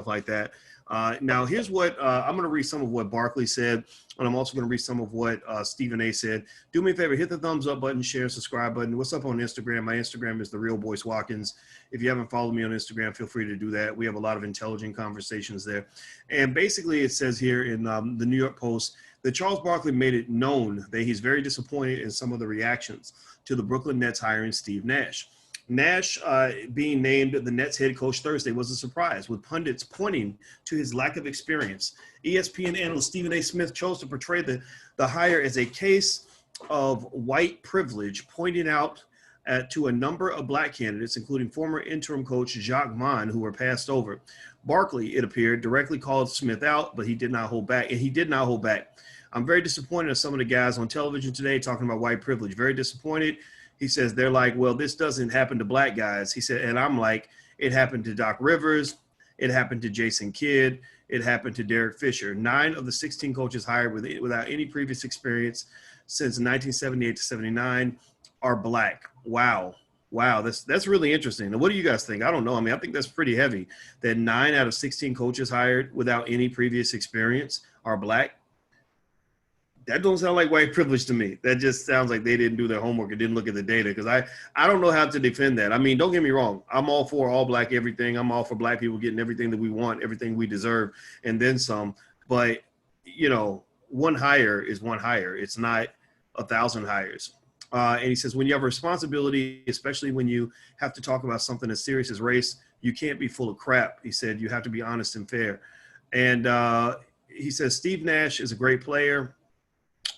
like that. Now, here's what I'm going to read some of what Barkley said, and I'm also going to read some of what Stephen A. said. Do me a favor, hit the thumbs up button, share, subscribe button. What's up on Instagram? My Instagram is The Real Boyce Watkins. If you haven't followed me on Instagram, feel free to do that. We have a lot of intelligent conversations there. And basically, it says here in the New York Post that Charles Barkley made it known that he's very disappointed in some of the reactions to the Brooklyn Nets hiring Steve Nash. Nash being named the Nets head coach Thursday was a surprise, with pundits pointing to his lack of experience. ESPN analyst Stephen A. Smith chose to portray the hire as a case of white privilege, pointing out to a number of black candidates, including former interim coach Jacques Vaughn, who were passed over. Barkley, it appeared, directly called Smith out, but he did not hold back, and he did not hold back. I'm very disappointed in some of the guys on television today talking about white privilege. Very disappointed. He says they're like, well, this doesn't happen to black guys. He said, and I'm like, it happened to Doc Rivers. It happened to Jason Kidd. It happened to Derek Fisher. 9 of the 16 coaches hired without any previous experience since 1978 to 79 are black. Wow. That's really interesting. And what do you guys think? I don't know. I mean, I think that's pretty heavy that 9 out of 16 coaches hired without any previous experience are black. That don't sound like white privilege to me. That just sounds like they didn't do their homework and didn't look at the data, because I don't know how to defend that. I mean, don't get me wrong. I'm all for all black everything. I'm all for black people getting everything that we want, everything we deserve, and then some. But, one hire is one hire. It's not 1,000 hires. And he says, when you have a responsibility, especially when you have to talk about something as serious as race, you can't be full of crap. He said, you have to be honest and fair. And he says, Steve Nash is a great player.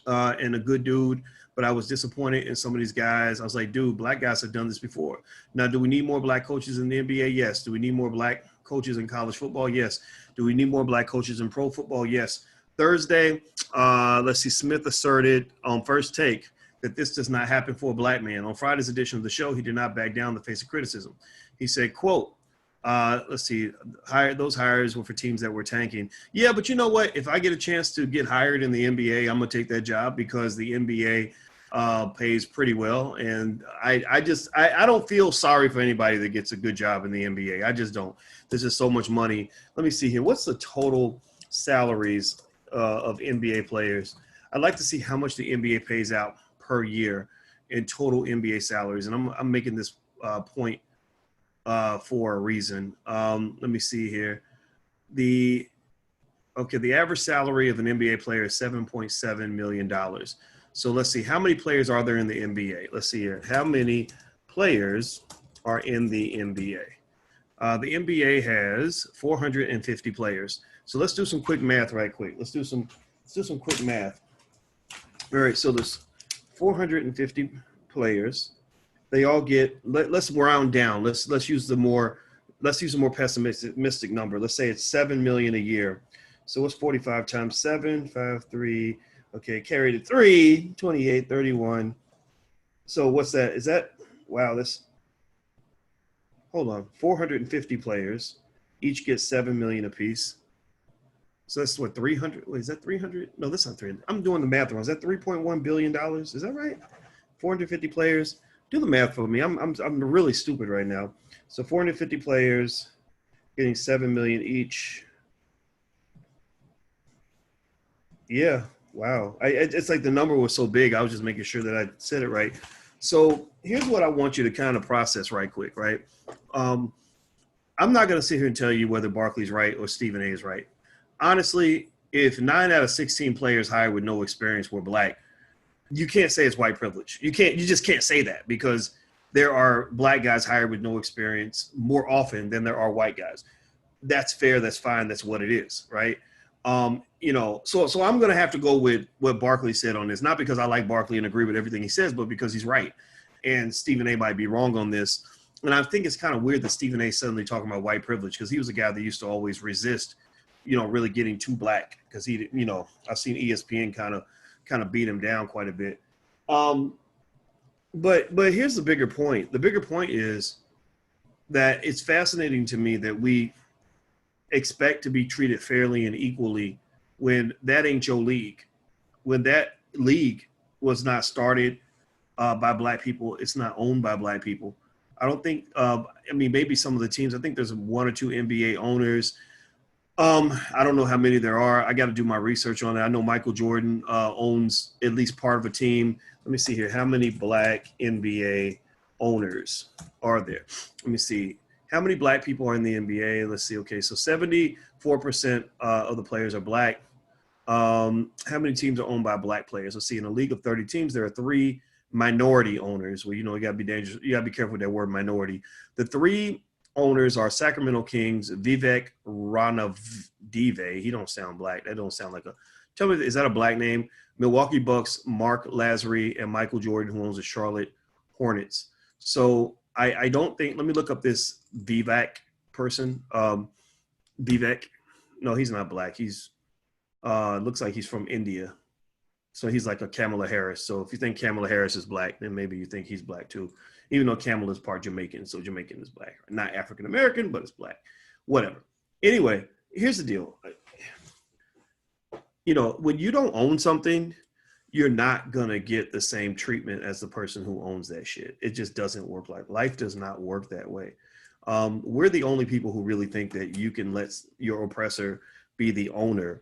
And a good dude, but I was disappointed in some of these guys. I was like, dude, black guys have done this before. Now, do we need more black coaches in the NBA? Yes. Do we need more black coaches in college football? Yes. Do we need more black coaches in pro football? Yes. Thursday, let's see, Smith asserted on First Take that this does not happen for a black man. On Friday's edition of the show, he did not back down in the face of criticism. He said, quote, let's see, those hires were for teams that were tanking. Yeah, but you know what? If I get a chance to get hired in the NBA, I'm going to take that job, because the NBA pays pretty well. And I don't feel sorry for anybody that gets a good job in the NBA. I just don't. There's just so much money. Let me see here. What's the total salaries of NBA players? I'd like to see how much the NBA pays out per year in total NBA salaries. And I'm making this point for a reason. Let me see here. The average salary of an NBA player is $7.7 million. So let's see, how many players are there in the NBA? Let's see here. How many players are in the NBA? The NBA has 450 players. So let's do some quick math right quick. Let's do some quick math. All right, so there's 450 players. They all get, let's round down. Let's use a more pessimistic number. Let's say it's 7 million a year. So what's 45 times 7? 5, 3. Okay, carry the 3, 28, 31. So what's that? Is that, wow, hold on, 450 players, each get 7 million apiece. So that's what, 300? Wait, is that 300? No, that's not 300. I'm doing the math wrong. Is that $3.1 billion? Is that right? 450 players. Do the math for me. I'm really stupid right now. So 450 players getting 7 million each. Yeah. Wow. It's like the number was so big. I was just making sure that I said it right. So here's what I want you to kind of process right quick, right? I'm not going to sit here and tell you whether Barkley's right or Stephen A is right. Honestly, if 9 out of 16 players hired with no experience were black, you can't say it's white privilege. You just can't say that, because there are black guys hired with no experience more often than there are white guys. That's fair. That's fine. That's what it is. Right. So I'm going to have to go with what Barkley said on this, not because I like Barkley and agree with everything he says, but because he's right. And Stephen A might be wrong on this. And I think it's kind of weird that Stephen A suddenly talking about white privilege, because he was a guy that used to always resist, really getting too black, because I've seen ESPN kind of beat him down quite a bit. But here's the bigger point. The bigger point is that it's fascinating to me that we expect to be treated fairly and equally when that ain't your league. When that league was not started by black people, it's not owned by black people. I don't think, maybe some of the teams, I think there's 1 or 2 NBA owners. I don't know how many there are. I got to do my research on it. I know Michael Jordan owns at least part of a team. Let me see here. How many black NBA owners are there? Let me see. How many black people are in the NBA? Let's see. Okay, so 74% of the players are black. How many teams are owned by black players? Let's see. In a league of 30 teams, there are 3 minority owners. Well, you know, you got to be dangerous. You got to be careful with that word minority. The 3 owners are Sacramento Kings, Vivek Ranadive. He don't sound black. That don't sound like a. Tell me, is that a black name? Milwaukee Bucks, Mark Lazary, and Michael Jordan, who owns the Charlotte Hornets. So I don't think. Let me look up this Vivek person. Vivek. No, he's not black. He's looks like he's from India. So he's like a Kamala Harris. So if you think Kamala Harris is black, then maybe you think he's black too. Even though Kamala is part Jamaican, so Jamaican is black. Not African American, but it's black. Whatever. Anyway, here's the deal. You know, when you don't own something, you're not going to get the same treatment as the person who owns that shit. It just doesn't work like life does not work that way. We're the only people who really think that you can let your oppressor be the owner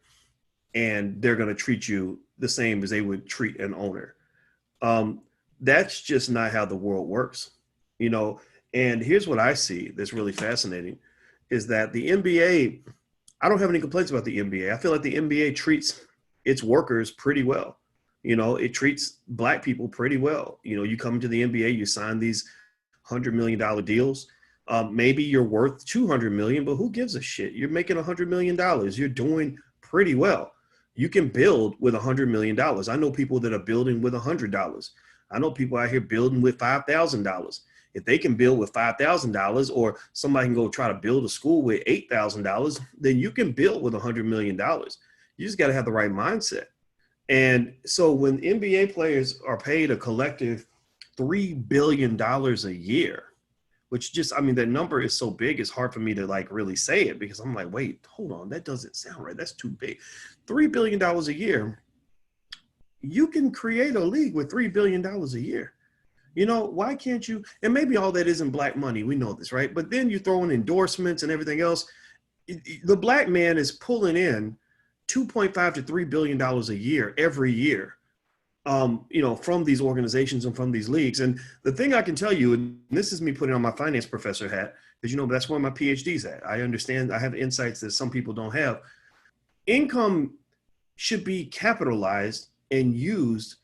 and they're going to treat you the same as they would treat an owner. That's just not how the world works, you know. And here's what I see that's really fascinating is that the NBA, I don't have any complaints about the NBA. I feel like the NBA treats its workers pretty well. You know, it treats black people pretty well. You know, you come to the NBA, you sign these $100 million deals. Maybe you're worth $200 million, but who gives a shit? You're making $100 million. You're doing pretty well. You can build with $100 million. I know people that are building with $100. I know people out here building with $5,000. If they can build with $5,000 or somebody can go try to build a school with $8,000, then you can build with $100 million. You just got to have the right mindset. And so when NBA players are paid a collective $3 billion a year, which just, I mean, that number is so big, it's hard for me to like really say it because I'm like, wait, hold on, that doesn't sound right. That's too big. $3 billion a year. You can create a league with $3 billion a year. You know, why can't you? And maybe all that isn't black money. We know this, right? But then you throw in endorsements and everything else. The black man is pulling in $2.5 to $3 billion a year every year, you know, from these organizations and from these leagues. And the thing I can tell you, and this is me putting on my finance professor hat, because, you know, that's where my PhD's at. I understand, I have insights that some people don't have. Income should be capitalized and used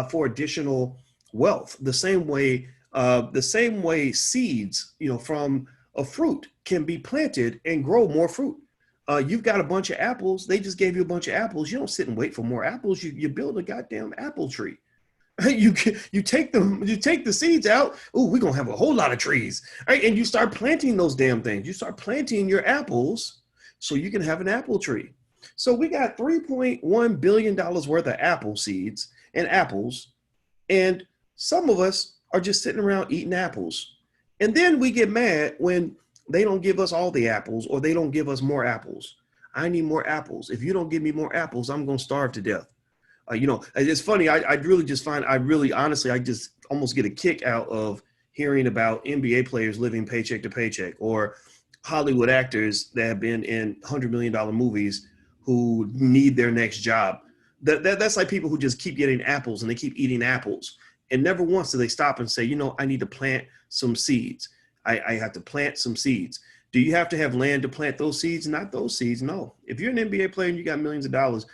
for additional wealth. The same way seeds, you know, from a fruit can be planted and grow more fruit. You've got a bunch of apples. They just gave you a bunch of apples. You don't sit and wait for more apples. You build a goddamn apple tree. You take the seeds out. Oh, we're gonna have a whole lot of trees, right? And you start planting those damn things. You start planting your apples so you can have an apple tree. So we got $3.1 billion worth of apple seeds and apples, and some of us are just sitting around eating apples. And then we get mad when they don't give us all the apples or they don't give us more apples. I need more apples. If you don't give me more apples, I'm going to starve to death. You know, it's funny. I really just find, honestly, I just almost get a kick out of hearing about NBA players living paycheck to paycheck or Hollywood actors that have been in $100 million movies who need their next job. That's like people who just keep getting apples and they keep eating apples. And never once do they stop and say, you know, I need to plant some seeds. I have to plant some seeds. Do you have to have land to plant those seeds? Not those seeds, no. If you're an NBA player and you got millions of dollars,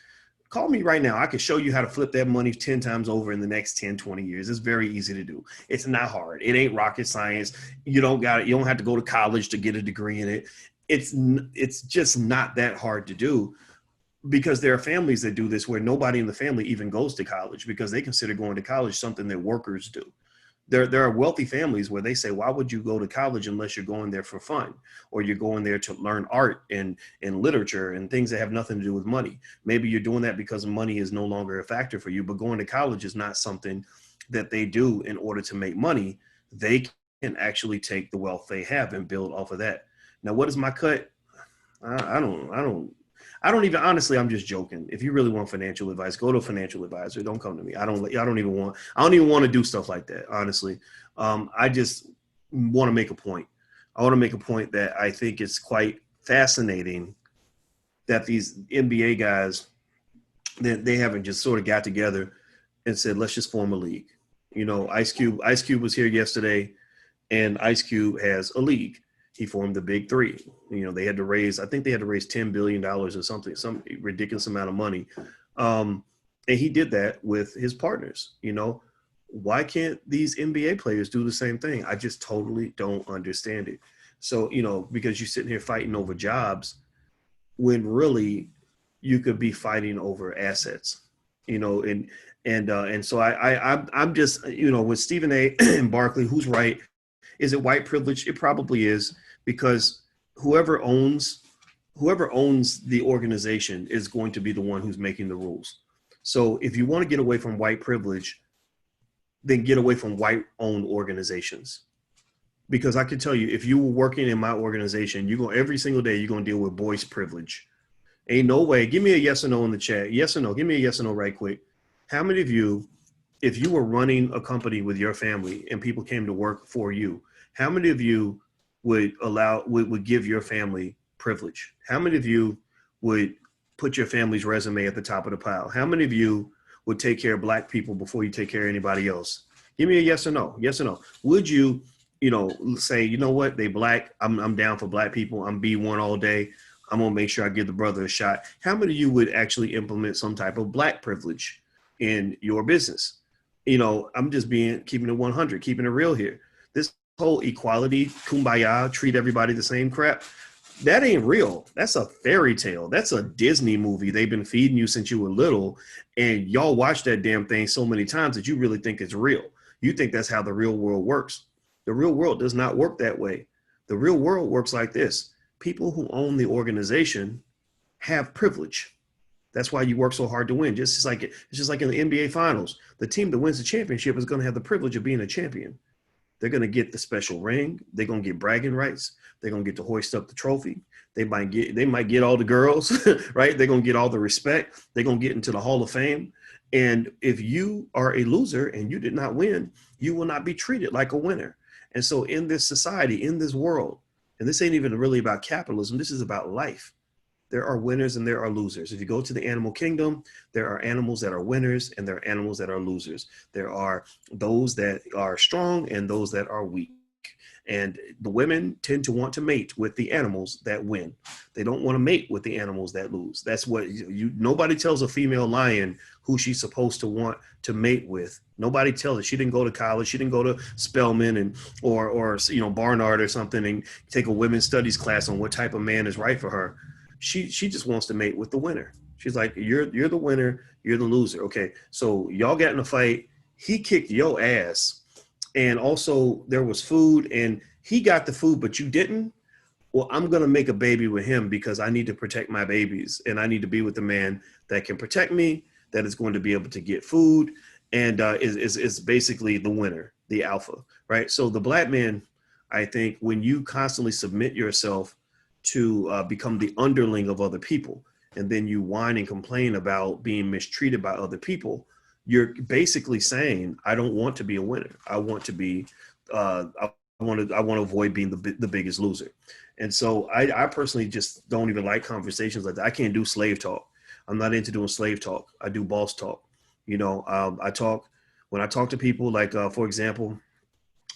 call me right now. I can show you how to flip that money 10 times over in the next 10, 20 years. It's very easy to do. It's not hard. It ain't rocket science. You don't have to go to college to get a degree in it. It's just not that hard to do. Because there are families that do this where nobody in the family even goes to college because they consider going to college something that workers do. There are wealthy families where they say, why would you go to college unless you're going there for fun or you're going there to learn art and literature and things that have nothing to do with money. Maybe you're doing that because money is no longer a factor for you, but going to college is not something that they do in order to make money. They can actually take the wealth they have and build off of that. Now, what is my cut? I don't even, honestly, I'm just joking. If you really want financial advice, go to a financial advisor. Don't come to me. I don't even want to do stuff like that. Honestly. I just want to make a point. I want to make a point that I think it's quite fascinating that these NBA guys, they haven't just sort of got together and said, let's just form a league. You know, Ice Cube was here yesterday, and Ice Cube has a league. He formed the Big Three. You know, they had to raise, I think they had to raise $10 billion or something, some ridiculous amount of money. And he did that with his partners. You know, why can't these NBA players do the same thing? I just totally don't understand it. So, you know, because you're sitting here fighting over jobs when really you could be fighting over assets, you know, and so I'm just, you know, with Stephen A. and Barkley, who's right? Is it white privilege? It probably is, because whoever owns the organization is going to be the one who's making the rules. So if you want to get away from white privilege, then get away from white owned organizations. Because I can tell you, if you were working in my organization, you go every single day, you're going to deal with boys privilege. Ain't no way. Give me a yes or no in the chat. Yes or no. Give me a yes or no right quick. How many of you, if you were running a company with your family and people came to work for you, how many of you would give your family privilege? How many of you would put your family's resume at the top of the pile? How many of you would take care of black people before you take care of anybody else? Give me a yes or no. Yes or no. Would you, you know, say, you know what, they black, I'm down for black people. I'm B1 all day. I'm gonna make sure I give the brother a shot. How many of you would actually implement some type of black privilege in your business? You know, I'm just keeping it 100, keeping it real here. This whole equality, kumbaya, treat everybody the same crap, that ain't real. That's a fairy tale. That's a Disney movie they've been feeding you since you were little, and y'all watch that damn thing so many times that you really think it's real. You think that's how the real world works. The real world does not work that way. The real world works like this. People who own the organization have privilege. That's why you work so hard to win. It's just like in the NBA finals. The team that wins the championship is going to have the privilege of being a champion. They're going to get the special ring. They're going to get bragging rights. They're going to get to hoist up the trophy. They might get all the girls, right? They're going to get all the respect. They're going to get into the Hall of Fame. And if you are a loser and you did not win, you will not be treated like a winner. And so in this society, in this world, and this ain't even really about capitalism, this is about life. There are winners and there are losers. If you go to the animal kingdom, there are animals that are winners and there are animals that are losers. There are those that are strong and those that are weak. And the women tend to want to mate with the animals that win. They don't want to mate with the animals that lose. That's what nobody tells a female lion who she's supposed to want to mate with. Nobody tells her. She didn't go to college. She didn't go to Spelman or Barnard or something and take a women's studies class on what type of man is right for her. She just wants to mate with the winner. She's like, you're the winner, you're the loser. Okay, so y'all got in a fight. He kicked your ass. And also there was food and he got the food, but you didn't. Well, I'm going to make a baby with him because I need to protect my babies and I need to be with the man that can protect me, that is going to be able to get food and is basically the winner, the alpha, right? So the black man, I think when you constantly submit yourself to become the underling of other people, and then you whine and complain about being mistreated by other people, you're basically saying, I don't want to be a winner. I want to be, I want to avoid being the biggest loser. And so I personally just don't even like conversations like that. I can't do slave talk. I'm not into doing slave talk. I do boss talk. You know, when I talk to people, like, for example,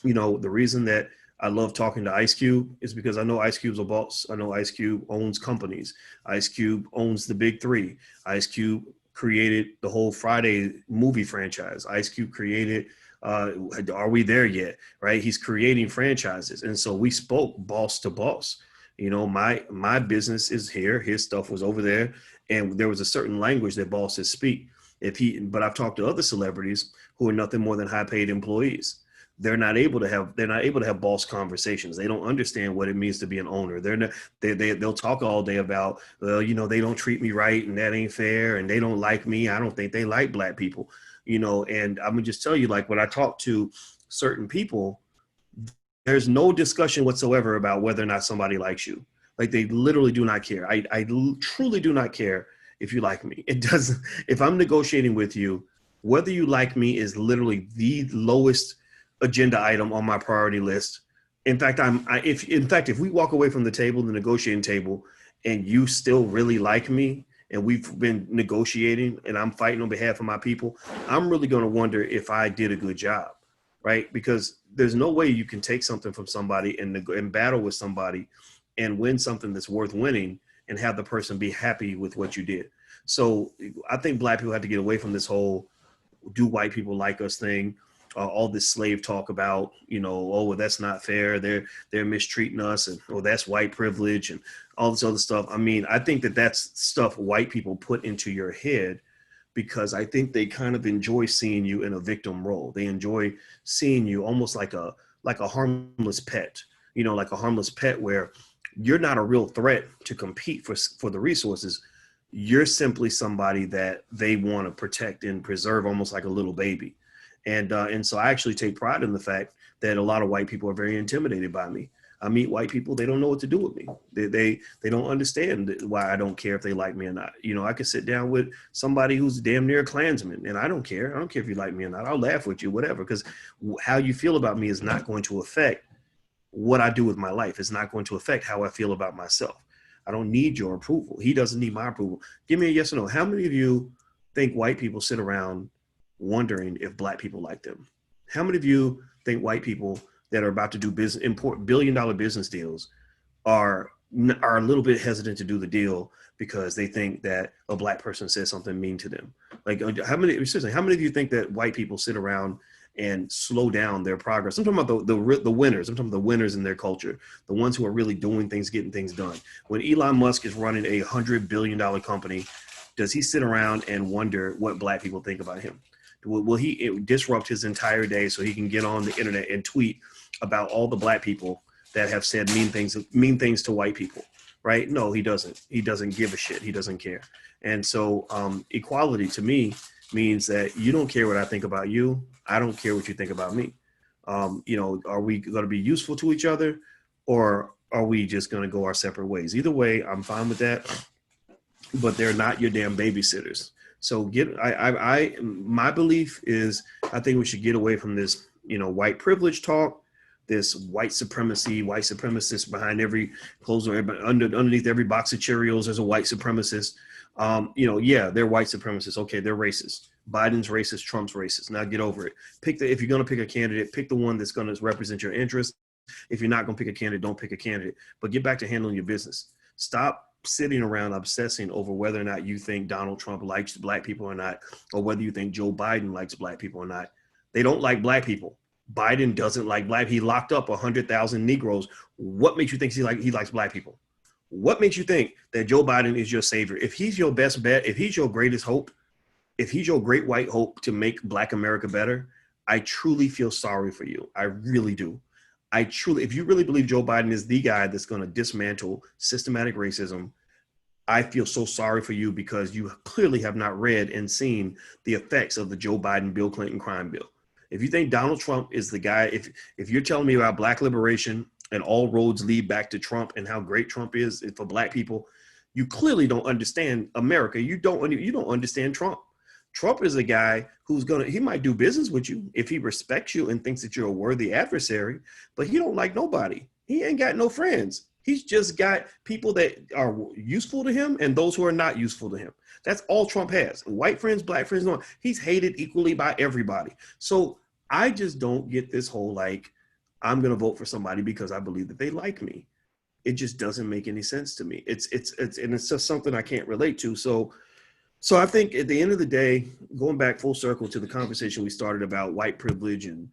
you know, the reason that I love talking to Ice Cube is because I know Ice Cube's a boss. I know Ice Cube owns companies. Ice Cube owns the Big Three. Ice Cube created the whole Friday movie franchise. Ice Cube created Are We There Yet? Right? He's creating franchises. And so we spoke boss to boss. You know, my business is here. His stuff was over there. And there was a certain language that bosses speak. But I've talked to other celebrities who are nothing more than high paid employees. They're not able to have boss conversations. They don't understand what it means to be an owner. They'll talk all day about, well, you know, they don't treat me right and that ain't fair and they don't like me. I don't think they like black people, you know. And I'm gonna just tell you, like, when I talk to certain people, there's no discussion whatsoever about whether or not somebody likes you. Like, they literally do not care. I truly do not care if you like me. It doesn't. If I'm negotiating with you, whether you like me is literally the lowest agenda item on my priority list. In fact, if we walk away from the table, the negotiating table, and you still really like me, and we've been negotiating and I'm fighting on behalf of my people, I'm really going to wonder if I did a good job, right? Because there's no way you can take something from somebody and battle with somebody and win something that's worth winning and have the person be happy with what you did. So I think black people have to get away from this whole do white people like us thing. All this slave talk about, oh, well, that's not fair. They're mistreating us, and oh, that's white privilege and all this other stuff. I mean, I think that that's stuff white people put into your head because I think they kind of enjoy seeing you in a victim role. They enjoy seeing you almost like a harmless pet, like a harmless pet where you're not a real threat to compete for the resources. You're simply somebody that they want to protect and preserve, almost like a little baby. And so I actually take pride in the fact that a lot of white people are very intimidated by me. I meet white people, they don't know what to do with me. They don't understand why I don't care if they like me or not. I could sit down with somebody who's damn near a Klansman, and I don't care. I don't care if you like me or not. I'll laugh with you, whatever, because how you feel about me is not going to affect what I do with my life. It's not going to affect how I feel about myself. I don't need your approval. He doesn't need my approval. Give me a yes or no. How many of you think white people sit around wondering if black people like them? How many of you think white people that are about to do important billion-dollar business deals are a little bit hesitant to do the deal because they think that a black person said something mean to them? Like, how many of you think that white people sit around and slow down their progress? I'm talking about the winners. I'm talking about the winners in their culture, the ones who are really doing things, getting things done. When Elon Musk is running a $100 billion company, does he sit around and wonder what black people think about him? Will he disrupt his entire day so he can get on the internet and tweet about all the black people that have said mean things to white people, right? No, he doesn't. He doesn't give a shit. He doesn't care. And so equality to me means that you don't care what I think about you. I don't care what you think about me. Are we going to be useful to each other, or are we just going to go our separate ways? Either way, I'm fine with that, but they're not your damn babysitters. So my belief is I think we should get away from this, white privilege talk, this white supremacist behind every clothes, underneath every box of Cheerios, there's a white supremacist. Yeah, they're white supremacists. Okay, they're racist. Biden's racist, Trump's racist. Now get over it. If you're going to pick a candidate, pick the one that's going to represent your interests. If you're not going to pick a candidate, don't pick a candidate. But get back to handling your business. Stop sitting around obsessing over whether or not you think Donald Trump likes black people or not, or whether you think Joe Biden likes black people or not. They don't like black people. Biden doesn't like black. He locked up 100,000 Negroes. What makes you think he likes black people? What makes you think that Joe Biden is your savior? If he's your best bet, if he's your greatest hope, if he's your great white hope to make black America better, I truly feel sorry for you. I really do. If you really believe Joe Biden is the guy that's going to dismantle systematic racism, I feel so sorry for you because you clearly have not read and seen the effects of the Joe Biden, Bill Clinton crime bill. If you think Donald Trump is the guy, if you're telling me about black liberation and all roads lead back to Trump and how great Trump is for black people, you clearly don't understand America. You don't understand Trump. Trump is a guy he might do business with you if he respects you and thinks that you're a worthy adversary, but he don't like nobody. He ain't got no friends. He's just got people that are useful to him and those who are not useful to him. That's all Trump has. White friends, black friends, no. He's hated equally by everybody. So I just don't get this whole, I'm going to vote for somebody because I believe that they like me. It just doesn't make any sense to me. It's just something I can't relate to. So I think at the end of the day, going back full circle to the conversation we started about white privilege and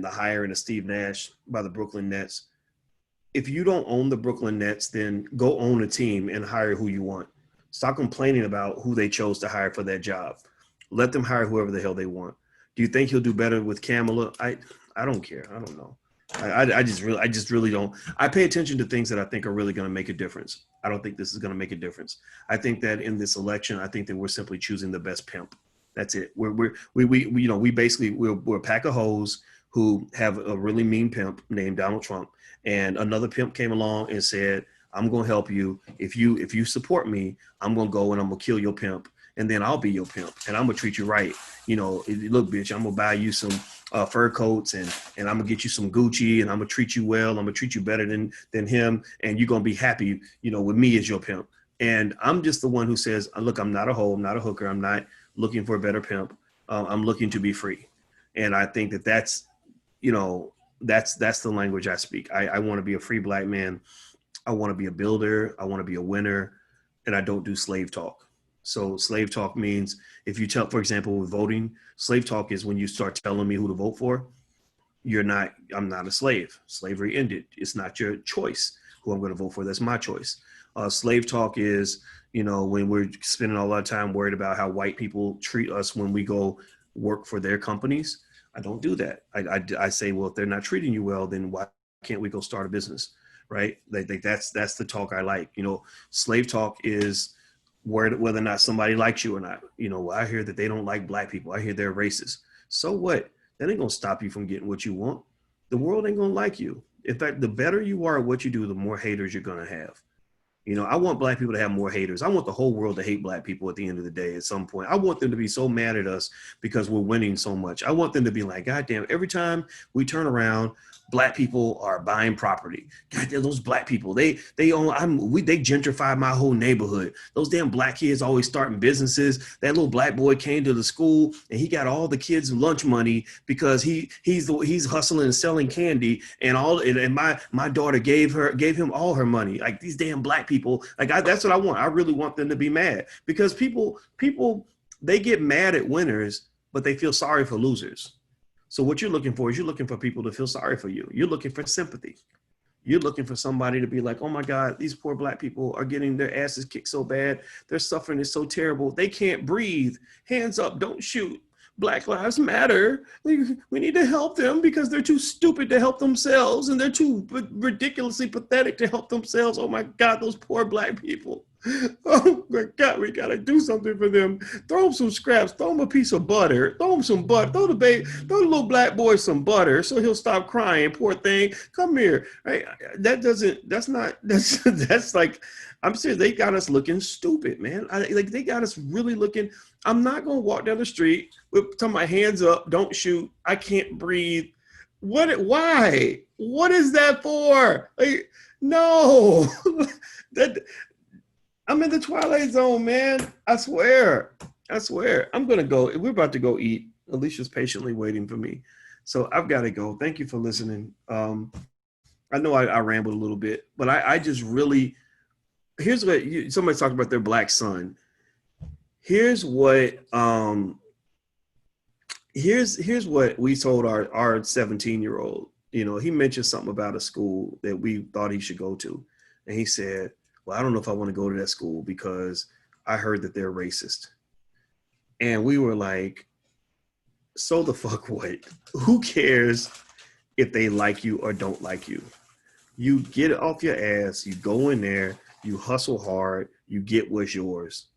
the hiring of Steve Nash by the Brooklyn Nets, if you don't own the Brooklyn Nets, then go own a team and hire who you want. Stop complaining about who they chose to hire for that job. Let them hire whoever the hell they want. Do you think he'll do better with Kamala? I don't care. I don't know. I just really don't. I pay attention to things that I think are really going to make a difference. I don't think this is going to make a difference. I think that in this election, I think that we're simply choosing the best pimp. That's it. We're a pack of hoes who have a really mean pimp named Donald Trump, and another pimp came along and said, I'm going to help you. If you support me, I'm going to go and I'm going to kill your pimp. And then I'll be your pimp and I'm going to treat you right. Look, bitch, I'm going to buy you some fur coats, and I'm gonna get you some Gucci, and I'm gonna treat you well. I'm gonna treat you better than him, and you're gonna be happy, with me as your pimp. And I'm just the one who says, look, I'm not a hoe, I'm not a hooker, I'm not looking for a better pimp. I'm looking to be free, and I think that's that's the language I speak. I want to be a free black man. I want to be a builder. I want to be a winner, and I don't do slave talk. So slave talk means if you tell, for example, with voting, slave talk is when you start telling me who to vote for. I'm not a slave. Slavery ended. It's not your choice who I'm going to vote for. That's my choice. Slave talk is, when we're spending all our time worried about how white people treat us when we go work for their companies. I don't do that. I say, well, if they're not treating you well, then why can't we go start a business? Right? That's the talk I like. Slave talk is whether or not somebody likes you or not. I hear that they don't like black people. I hear they're racist. So what? That ain't gonna stop you from getting what you want. The world ain't gonna like you. In fact, the better you are at what you do, the more haters you're gonna have. I want black people to have more haters. I want the whole world to hate black people at the end of the day at some point. I want them to be so mad at us because we're winning so much. I want them to be like, God damn, every time we turn around, black people are buying property. God damn, those black people, they gentrify my whole neighborhood. Those damn black kids always starting businesses. That little black boy came to the school and he got all the kids' lunch money because he's hustling and selling candy, and my daughter gave him all her money. Like these damn black people, that's what I want. I really want them to be mad because people they get mad at winners, but they feel sorry for losers. So what you're looking for is you're looking for people to feel sorry for you. You're looking for sympathy. You're looking for somebody to be like, oh my God, these poor black people are getting their asses kicked so bad. Their suffering is so terrible. They can't breathe. Hands up, don't shoot. Black lives matter. We need to help them because they're too stupid to help themselves and they're too ridiculously pathetic to help themselves. Oh my God, those poor black people. Oh my God, we gotta do something for them. Throw them some scraps, throw them a piece of butter, throw them some butter, throw the little black boy some butter so he'll stop crying. Poor thing. Come here. Right? That's like, I'm serious. They got us looking stupid, man. They got us really looking. I'm not gonna walk down the street with my hands up, don't shoot, I can't breathe. Why? What is that for? No. I'm in the Twilight Zone, man. I swear. I'm going to go. We're about to go eat. Alicia's patiently waiting for me. So I've got to go. Thank you for listening. I know I rambled a little bit, but I just really, here's what, somebody talked about their black son. Here's what here's what we told our 17-year-old. He mentioned something about a school that we thought he should go to. And he said, well, I don't know if I want to go to that school because I heard that they're racist. And we were like, so the fuck what? Who cares if they like you or don't like you? You get it off your ass, you go in there, you hustle hard, you get what's yours.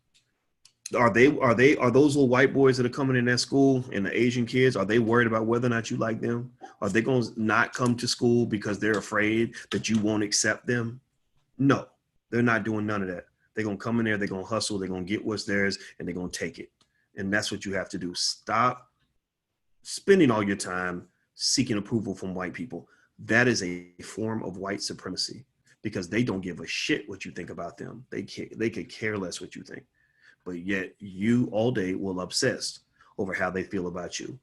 Are those little white boys that are coming in that school and the Asian kids, are they worried about whether or not you like them? Are they going to not come to school because they're afraid that you won't accept them? No. They're not doing none of that. They're going to come in there, they're going to hustle, they're going to get what's theirs, and they're going to take it. And that's what you have to do. Stop spending all your time seeking approval from white people. That is a form of white supremacy because they don't give a shit what you think about them. They could care less what you think. But yet you all day will obsess over how they feel about you.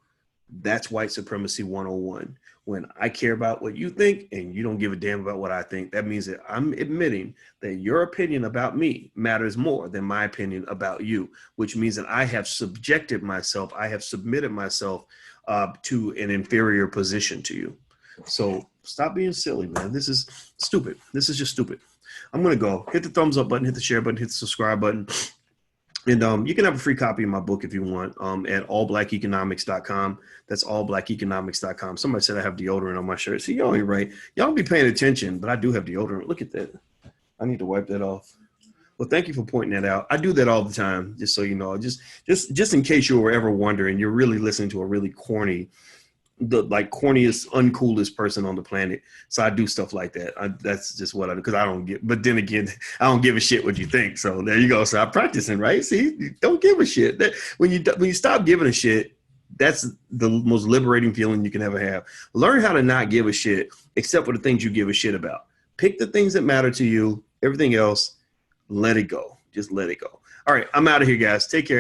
That's white supremacy 101. When I care about what you think and you don't give a damn about what I think, that means that I'm admitting that your opinion about me matters more than my opinion about you, which means that I have subjected myself, I have submitted myself to an inferior position to you. So stop being silly, man. This is stupid. This is just stupid. I'm going to go. Hit the thumbs up button, hit the share button, hit the subscribe button. And you can have a free copy of my book if you want at allblackeconomics.com. That's allblackeconomics.com. Somebody said I have deodorant on my shirt. See, y'all ain't right. Y'all don't be paying attention, but I do have deodorant. Look at that. I need to wipe that off. Well, thank you for pointing that out. I do that all the time, just so you know. Just in case you were ever wondering, you're really listening to a really corniest, uncoolest person on the planet. So I do stuff like that. That's just what I do because I don't get. But then again, I don't give a shit what you think. So there you go. So I'm practicing, right? See, you don't give a shit. That when you stop giving a shit, that's the most liberating feeling you can ever have. Learn how to not give a shit except for the things you give a shit about. Pick the things that matter to you. Everything else, let it go. Just let it go. All right, I'm out of here, guys. Take care.